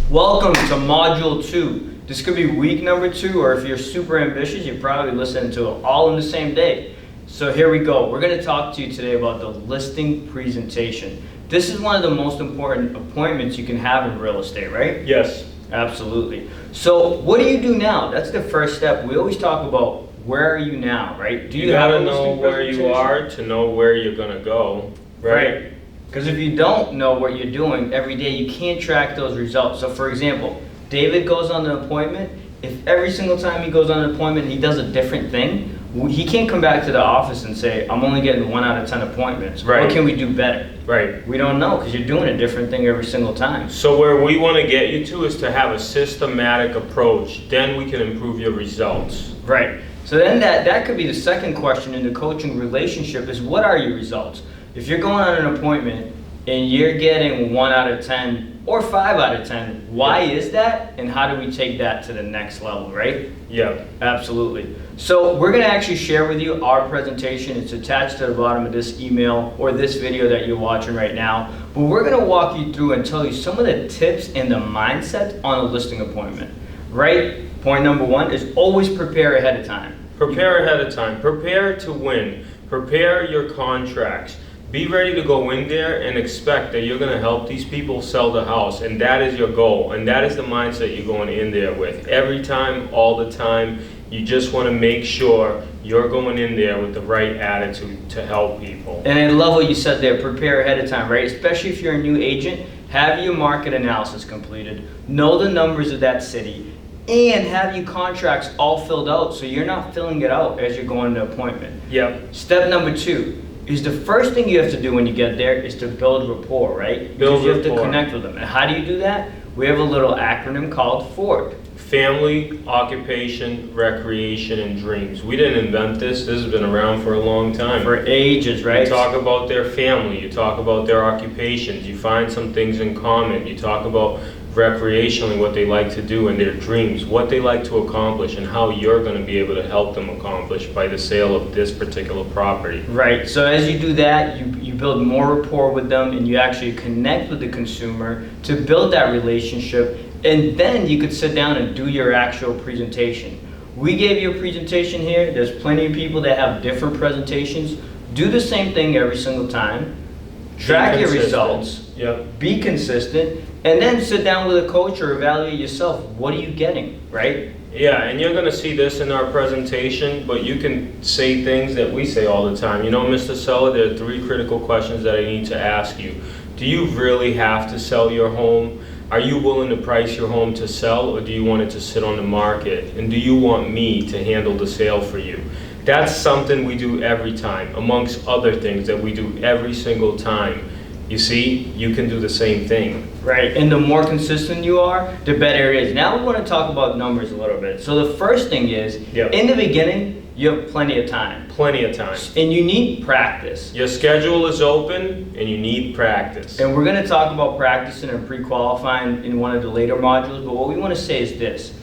Welcome to Module 2. This could be week number 2, or if you're super ambitious, you're probably listening to it all in the same day. So here we go. We're going to talk to you today about the listing presentation. This is one of the most important appointments you can have in real estate, right? Yes. Absolutely. So what do you do now? That's the first step. We always talk about where are you now, right? You gotta know where you are to know where you're gonna go, right? Because if you don't know what you're doing every day, you can't track those results. So for example, David goes on an appointment. If every single time he goes on an appointment, he does a different thing, he can't come back to the office and say, I'm only getting 1 out of 10 appointments. Right. What can we do better? Right. We don't know because you're doing a different thing every single time. So where we want to get you to is to have a systematic approach. Then we can improve your results. Right. So then that could be the second question in the coaching relationship is, what are your results? If you're going on an appointment and you're getting 1 out of 10 or 5 out of 10, why is that? And how do we take that to the next level, right? Yeah. Absolutely. So we're going to actually share with you our presentation. It's attached to the bottom of this email or this video that you're watching right now. But we're going to walk you through and tell you some of the tips and the mindset on a listing appointment, right? Point number 1 is always prepare ahead of time. Prepare ahead of time. Prepare to win. Prepare your contracts. Be ready to go in there and expect that you're going to help these people sell the house, and that is your goal, and that is the mindset you're going in there with. Every time, all the time, you just want to make sure you're going in there with the right attitude to help people. And I love what you said there, prepare ahead of time, right? Especially if you're a new agent, have your market analysis completed, know the numbers of that city, and have your contracts all filled out so you're not filling it out as you're going to an appointment. Yep. Step number 2 is the first thing you have to do when you get there is to build rapport, right? Because you have to connect with them. And how do you do that? We have a little acronym called FORD. Family, occupation, recreation, and dreams. We didn't invent this. This has been around for a long time. For ages, right? You talk about their family. You talk about their occupations. You find some things in common. You talk about recreationally what they like to do and their dreams, what they like to accomplish, and how you're going to be able to help them accomplish by the sale of this particular property. Right. So as you do that, you build more rapport with them and you actually connect with the consumer to build that relationship. And then you could sit down and do your actual presentation. We gave you a presentation here. There's plenty of people that have different presentations. Do the same thing every single time. Track your results. Yep. Be consistent. And then sit down with a coach or evaluate yourself. What are you getting, right? Yeah, and you're going to see this in our presentation, but you can say things that we say all the time. You know, Mr. Seller, there are 3 critical questions that I need to ask you. Do you really have to sell your home? Are you willing to price your home to sell, or do you want it to sit on the market? And do you want me to handle the sale for you? That's something we do every time, amongst other things that we do every single time. You see, you can do the same thing. Right, and the more consistent you are, the better it is. Now we want to talk about numbers a little bit. So the first thing is, in the beginning, you have plenty of time. Plenty of time. And you need practice. Your schedule is open and you need practice. And we're going to talk about practicing and pre-qualifying in one of the later modules, but what we want to say is this.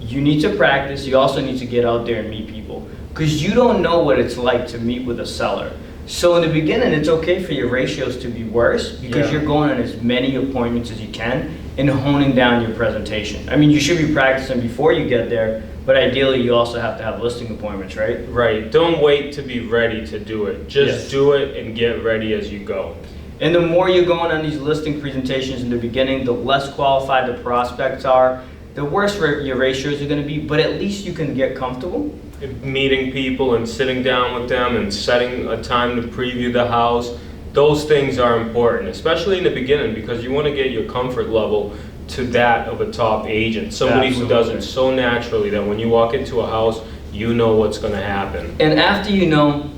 You need to practice, you also need to get out there and meet people. Because you don't know what it's like to meet with a seller. So in the beginning, it's okay for your ratios to be worse because you're going on as many appointments as you can and honing down your presentation. I mean, you should be practicing before you get there, but ideally you also have to have listing appointments, right? Right. Don't wait to be ready to do it. Just do it and get ready as you go. And the more you're going on these listing presentations in the beginning, the less qualified the prospects are, the worse your ratios are going to be, but at least you can get comfortable. Meeting people and sitting down with them and setting a time to preview the house, those things are important, especially in the beginning, because you want to get your comfort level to that of a top agent, somebody who does it so naturally that when you walk into a house, you know what's going to happen. And after you know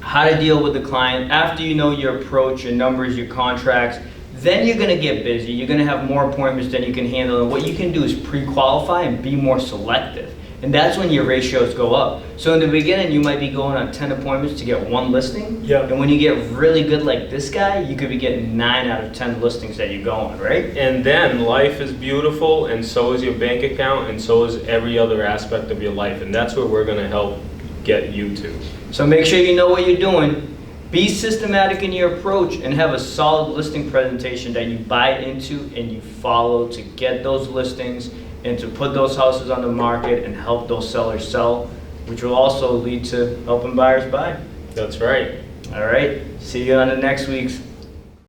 how to deal with the client, after you know your approach, your numbers, your contracts, then you're going to get busy. You're going to have more appointments than you can handle. And what you can do is pre-qualify and be more selective. And that's when your ratios go up. So in the beginning, you might be going on 10 appointments to get 1 listing. Yep. And when you get really good like this guy, you could be getting 9 out of 10 listings that you go on, right? And then life is beautiful, and so is your bank account, and so is every other aspect of your life. And that's where we're going to help get you to. So make sure you know what you're doing. Be systematic in your approach and have a solid listing presentation that you buy into and you follow to get those listings and to put those houses on the market and help those sellers sell, which will also lead to helping buyers buy. That's right. All right, see you on the next week's